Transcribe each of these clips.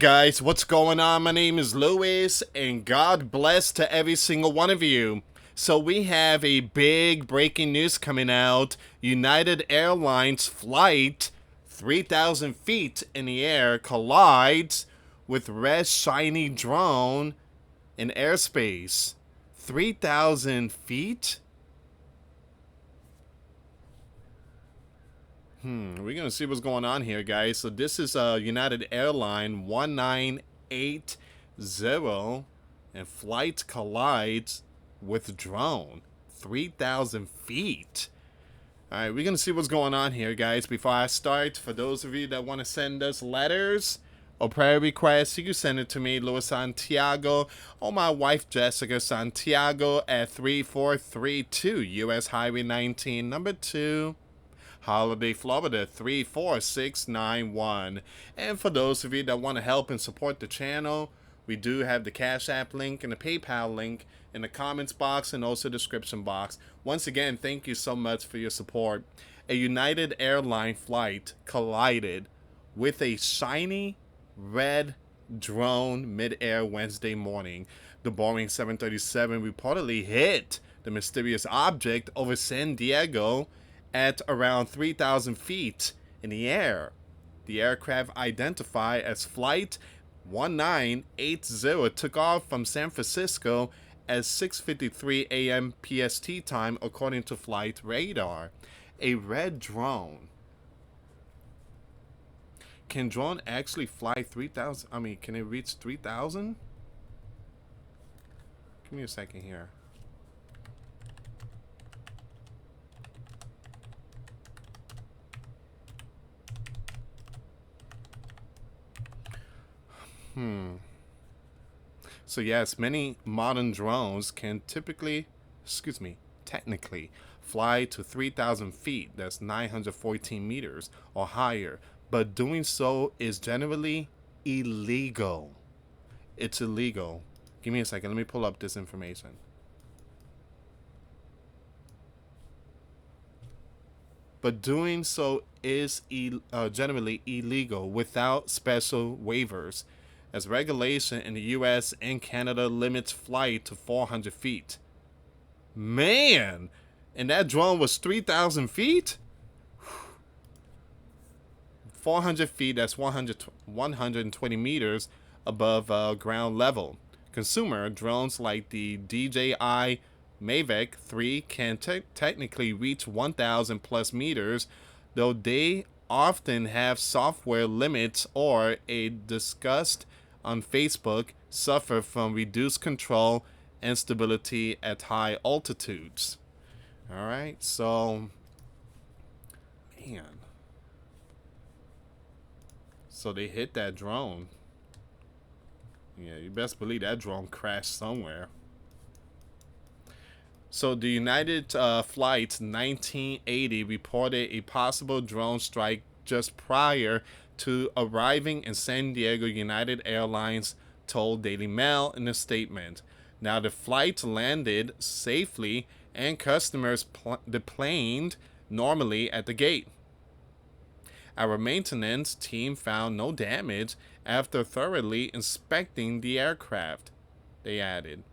guys, what's going on? My name is Louis, and God bless to every single one of you. So we have a big breaking news coming out. United Airlines flight 3,000 feet in the air collides with red shiny drone in airspace. 3,000 feet? We're going to see what's going on here, guys. So this is United Airline 1980, and flight collides with drone. 3,000 feet. All right, we're going to see what's going on here, guys. Before I start, for those of you that want to send us letters or prayer requests, you can send it to me, Louis Santiago, or my wife, Jessica Santiago, at 3432 US Highway 19, number 2. Holiday, Florida 34691. And for those of you that want to help and support the channel, we do have the Cash App link and the PayPal link in the comments box and also description box. Once again, thank you so much for your support. A United Airlines flight collided with a shiny red drone midair Wednesday morning. The Boeing 737 reportedly hit the mysterious object over San Diego at around 3,000 feet in the air. The aircraft, identified as Flight 1980, took off from San Francisco at 6:53 a.m. PST time, according to flight radar. A red drone. Can drone actually fly 3,000? I mean, can it reach 3,000? Give me a second here. So yes, many modern drones can technically fly to 3,000 feet, that's 914 meters or higher, but doing so is generally illegal. It's illegal. Give me a second, let me pull up this information. But doing so is generally illegal without special waivers, as regulation in the US and Canada limits flight to 400 feet. Man! And that drone was 3,000 feet? 400 feet, that's 120 meters above ground level. Consumer drones like the DJI Mavic 3 can technically reach 1,000 plus meters, though they often have software limits or, a discussed on Facebook, suffer from reduced control and stability at high altitudes. Alright, so, man. So they hit that drone. Yeah, you best believe that drone crashed somewhere. So the United Flight 1980 reported a possible drone strike just prior to arriving in San Diego. United Airlines told Daily Mail in a statement. Now the flight landed safely and customers deplaned normally at the gate. Our maintenance team found no damage after thoroughly inspecting the aircraft, they added.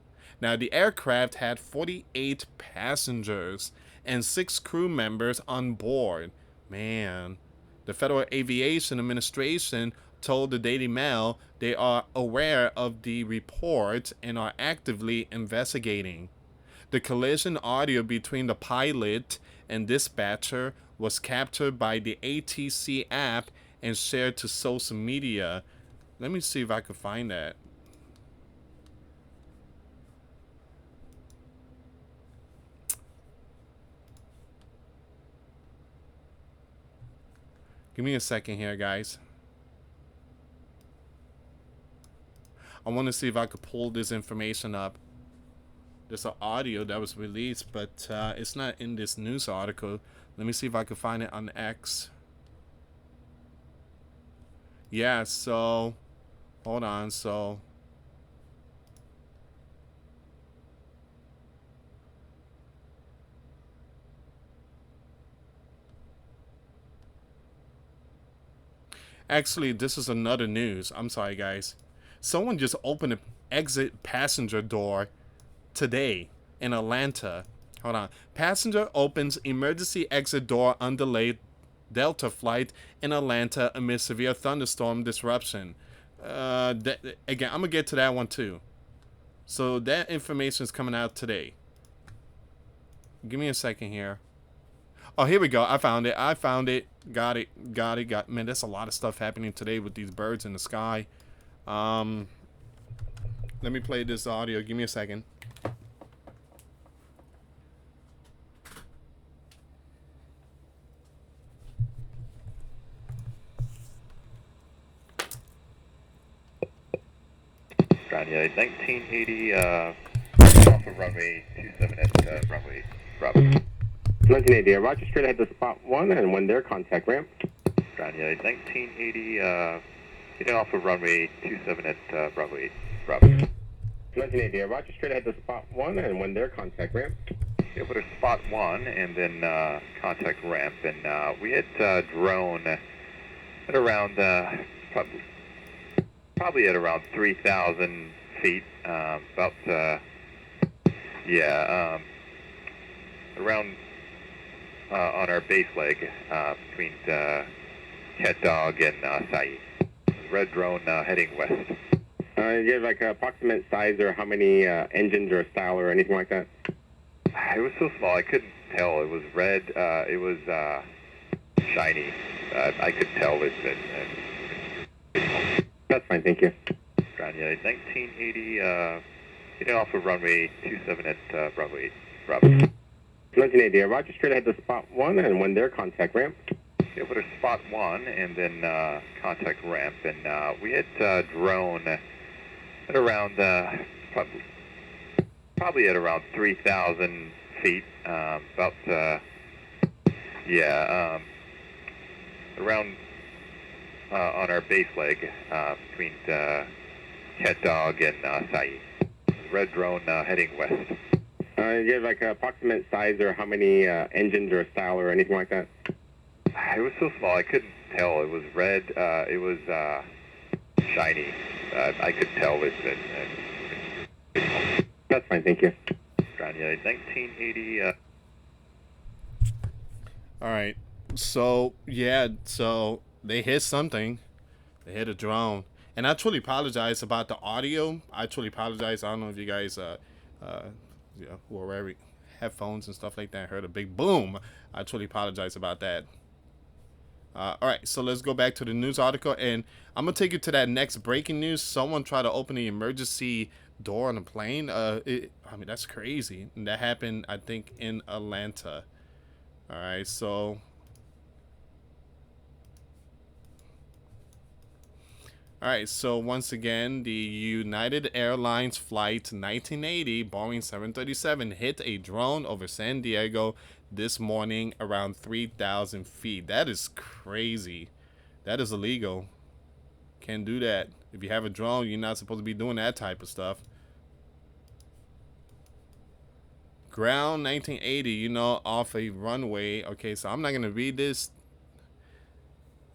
Now, the aircraft had 48 passengers and 6 crew members on board. Man, the Federal Aviation Administration told the Daily Mail they are aware of the report and are actively investigating. The collision audio between the pilot and dispatcher was captured by the ATC app and shared to social media. Let me see if I can find that. Give me a second here, guys. I want to see if I could pull this information up. There's an audio that was released, but it's not in this news article. Let me see if I can find it on X. Yeah, so hold on. So Actually, this is another news. I'm sorry, guys. Someone just opened an exit passenger door today in Atlanta. Hold on. Passenger opens emergency exit door on delayed Delta flight in Atlanta amid severe thunderstorm disruption. Again, I'm gonna get to that one too. So that information is coming out today. Give me a second here. Oh, here we go. I found it. I found it. Got it. Got it. Got. Man, there's a lot of stuff happening today with these birds in the sky. Um, Let me play this audio. Give me a second. United 1980, off of runway 27 at runway Bravo. 1980, Roger, straight ahead to spot 1, and when there, contact ramp. United 1980, getting off of runway 27 at runway Bravo. 1980, Roger, straight ahead to spot 1, and when there, contact ramp. Yeah, but it's spot 1, and then contact ramp, and we hit drone at around, probably at around 3,000 feet, about, around on our base leg between Cat Dog and Saeed. Red drone heading west. Do you have like an approximate size or how many engines or style or anything like that? It was so small I couldn't tell. It was red. It was shiny. I could tell it. That's fine, thank you. Ground United 1980, getting off of runway 27 at runway Bravo. 1980, Roger, straight ahead to spot 1, and when there, contact ramp. Yeah, but it's spot 1, and then contact ramp, and we hit drone at around, probably at around 3,000 feet, about, around on our base leg between Cat Dog and Saeed. Red drone heading west. Do you have like an approximate size or how many engines or style or anything like that? It was so small I couldn't tell. It was red. It was shiny. I could tell it. That's fine, thank you. Ground United 1980. All right. So yeah. So they hit something. They hit a drone, and I truly apologize about the audio. I truly apologize. I don't know if you guys, who are wearing headphones and stuff like that, heard a big boom. I truly apologize about that. All right, so let's go back to the news article, and I'm gonna take you to that next breaking news. Someone tried to open the emergency door on a plane. I mean, that's crazy. And that happened, I think, in Atlanta. All right, so. All right, so once again, the United Airlines flight 1980 Boeing 737 hit a drone over San Diego this morning around 3,000 feet. That is crazy. That is illegal. Can't do that. If you have a drone, you're not supposed to be doing that type of stuff. Ground 1980, off a runway. Okay, so I'm not going to read this.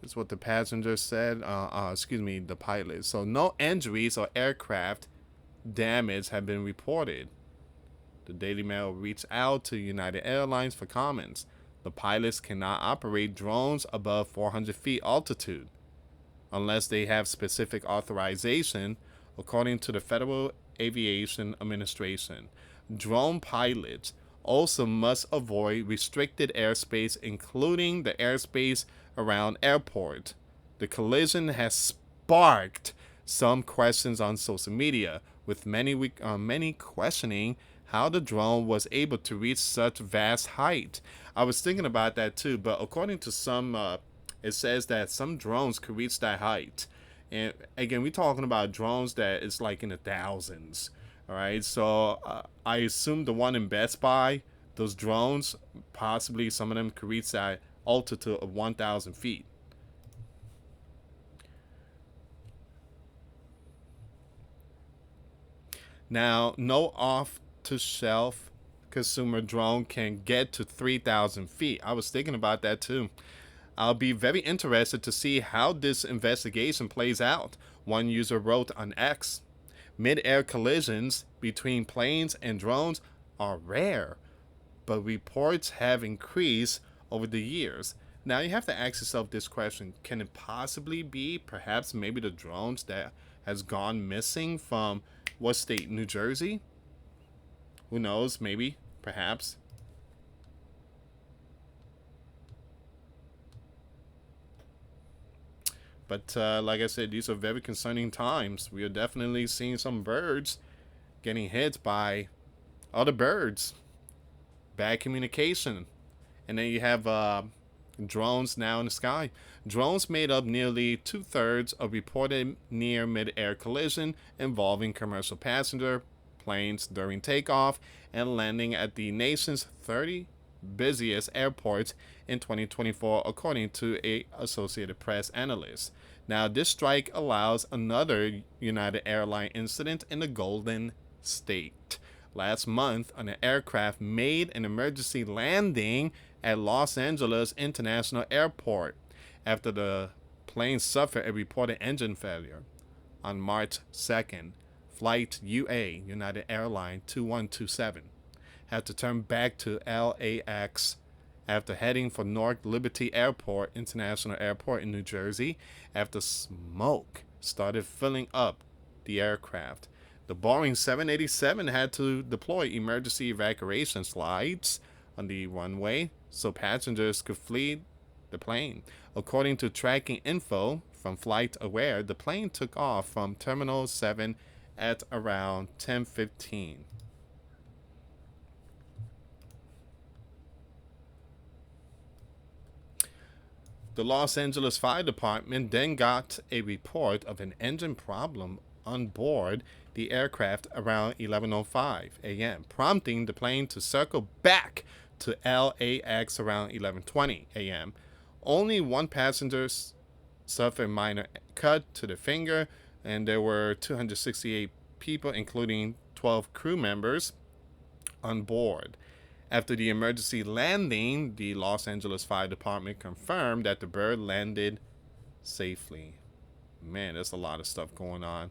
This is what the passenger said. The pilot. So no injuries or aircraft damage have been reported. The Daily Mail reached out to United Airlines for comments. The pilots cannot operate drones above 400 feet altitude unless they have specific authorization, according to the Federal Aviation Administration. Drone pilots also must avoid restricted airspace, including the airspace around airport. The collision has sparked some questions on social media, with many questioning how the drone was able to reach such vast height. I was thinking about that too, but according to some, it says that some drones could reach that height. And again, we're talking about drones that is like in the thousands. All right, so I assume the one in Best Buy, those drones, possibly some of them could reach that altitude of 1,000 feet. Now, no off-the-shelf consumer drone can get to 3,000 feet. I was thinking about that too. I'll be very interested to see how this investigation plays out. One user wrote on X, mid-air collisions between planes and drones are rare, but reports have increased over the years. Now you have to ask yourself this question: can it possibly be perhaps maybe the drones that has gone missing from what state? New Jersey? Who knows? Maybe, perhaps. But like I said, these are very concerning times. We are definitely seeing some birds getting hit by other birds. Bad communication. And then you have drones now in the sky. Drones made up nearly 2/3 of reported near mid-air collision involving commercial passenger planes during takeoff and landing at the nation's 30 busiest airports in 2024, according to a Associated Press analyst. Now, this strike allows another United Airlines incident in the Golden State. Last month, an aircraft made an emergency landing at Los Angeles International Airport after the plane suffered a reported engine failure. On March 2nd, Flight UA, United Airlines 2127, had to turn back to LAX after heading for Newark Liberty Airport, International Airport in New Jersey, after smoke started filling up the aircraft. The Boeing 787 had to deploy emergency evacuation slides on the runway so passengers could flee the plane. According to tracking info from FlightAware, the plane took off from Terminal 7 at around 10:15. The Los Angeles Fire Department then got a report of an engine problem on board the aircraft around 11:05 a.m., prompting the plane to circle back to LAX around 11:20 a.m. Only one passenger suffered a minor cut to the finger, and there were 268 people, including 12 crew members, on board. After the emergency landing, the Los Angeles Fire Department confirmed that the bird landed safely. Man, there's a lot of stuff going on.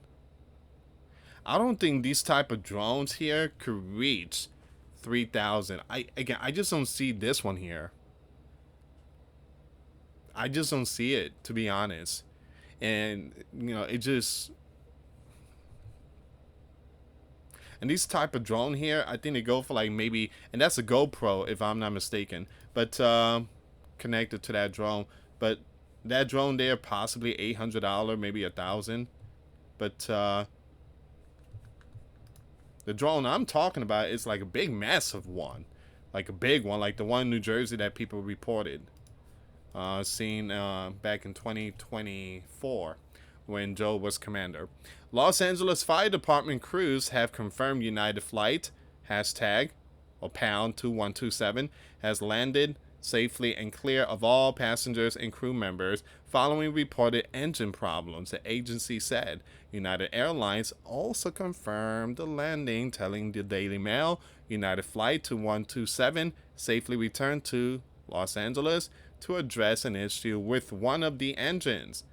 I don't think these type of drones here could reach 3,000. I just don't see this one here. I just don't see it, to be honest. And it just, and these type of drone here, I think they go for like maybe, and that's a GoPro if I'm not mistaken, but connected to that drone. But that drone there, possibly $800, maybe $1,000. But the drone I'm talking about is like a big, massive one, like a big one, like the one in New Jersey that people reported, seen back in 2024 when Joe was commander. Los Angeles Fire Department crews have confirmed United Flight hashtag or pound 2127 has landed safely and clear of all passengers and crew members following reported engine problems, the agency said. United Airlines also confirmed the landing, telling the Daily Mail United Flight 2127 safely returned to Los Angeles to address an issue with one of the engines.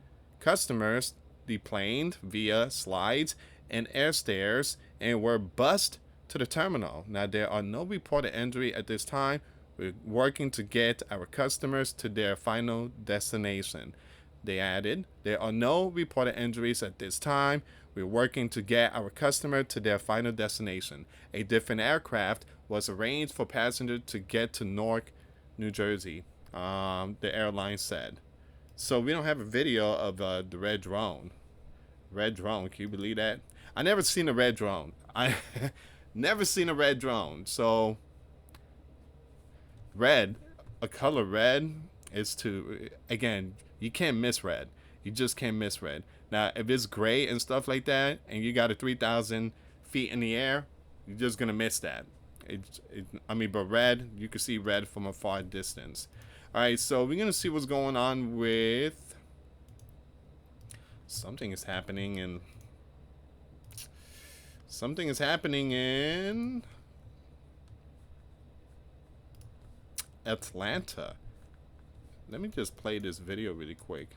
Customers deplaned via slides and air stairs and were bused to the terminal. Now, there are no reported injury at this time. We're working to get our customers to their final destination. They added, there are no reported injuries at this time. We're working to get our customer to their final destination. A different aircraft was arranged for passengers to get to Newark, New Jersey, the airline said. So we don't have a video of the red drone. Red drone, can you believe that? I never seen a red drone. I never seen a red drone. So red, a color red is again, you can't miss red. You just can't miss red. Now, if it's gray and stuff like that, and you got it 3,000 feet in the air, you're just gonna miss that. But red, you can see red from a far distance. All right, so we're gonna see what's going on with. Something is happening in Atlanta. Let me just play this video really quick.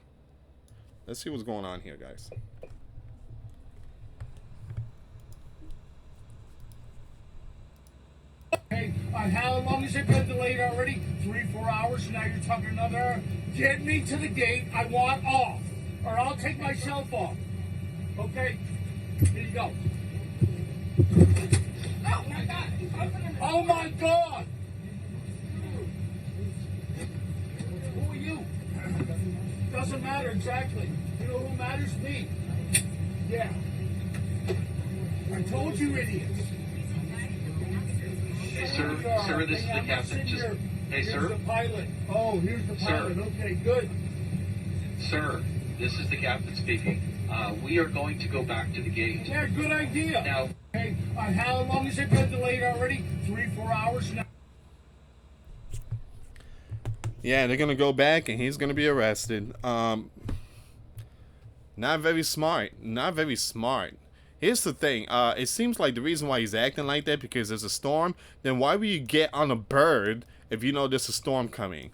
Let's see what's going on here, guys. Hey, how long has it been delayed already? 3-4 hours, now you're talking another hour? Get me to the gate, I want off, or I'll take myself off. Okay? Here you go. Oh my God! Oh my God! Who are you? Doesn't matter exactly. You know who matters? Me. Yeah. I told you, idiots. Hey, sir, this is the captain. Just, hey, here's sir. the pilot. Oh, here's the pilot. Sir. Okay, good. Sir, this is the captain speaking. We are going to go back to the gate. Yeah, good idea. Now, hey, how long has it been delayed already? 3-4 hours now. Yeah, they're gonna go back and he's gonna be arrested. Not very smart. Not very smart. Here's the thing. It seems like the reason why he's acting like that because there's a storm. Then why would you get on a bird if you know there's a storm coming?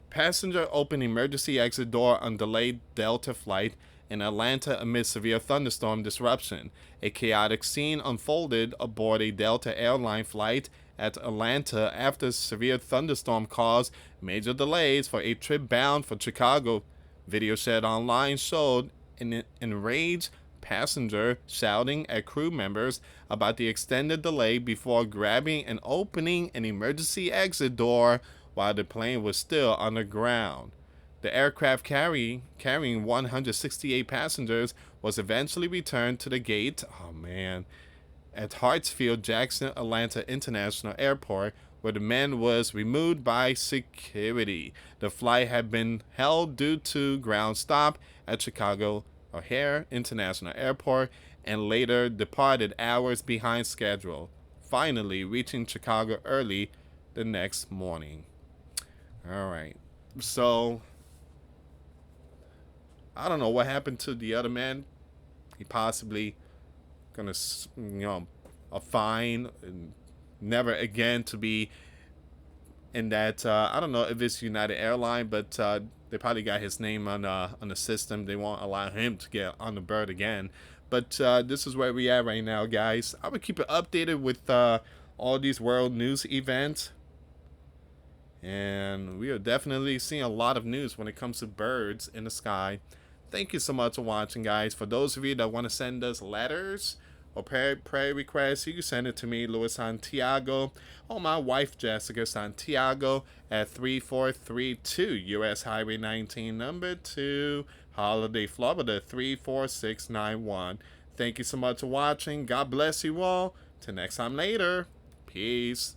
Passenger opened emergency exit door on delayed Delta flight in Atlanta amid severe thunderstorm disruption. A chaotic scene unfolded aboard a Delta airline flight at Atlanta after severe thunderstorm caused major delays for a trip bound for Chicago. Video shared online showed an enraged passenger shouting at crew members about the extended delay before grabbing and opening an emergency exit door while the plane was still on the ground. The aircraft carrying 168 passengers was eventually returned to the gate, at Hartsfield-Jackson Atlanta International Airport, where the man was removed by security. The flight had been held due to ground stop at Chicago O'Hare International Airport and later departed hours behind schedule, finally reaching Chicago early the next morning. All right. So, I don't know what happened to the other man. He possibly gonna, a fine, and never again to be in that. I don't know if it's United Airlines, but they probably got his name on the system. They won't allow him to get on the bird again. But this is where we at right now, guys. I would keep it updated with all these world news events. And we are definitely seeing a lot of news when it comes to birds in the sky. Thank you so much for watching, guys. For those of you that want to send us letters or prayer requests, you can send it to me, Luis Santiago, or my wife, Jessica Santiago, at 3432 US Highway 19, number 2, Holiday, Florida, 34691. Thank you so much for watching. God bless you all. Till next time later. Peace.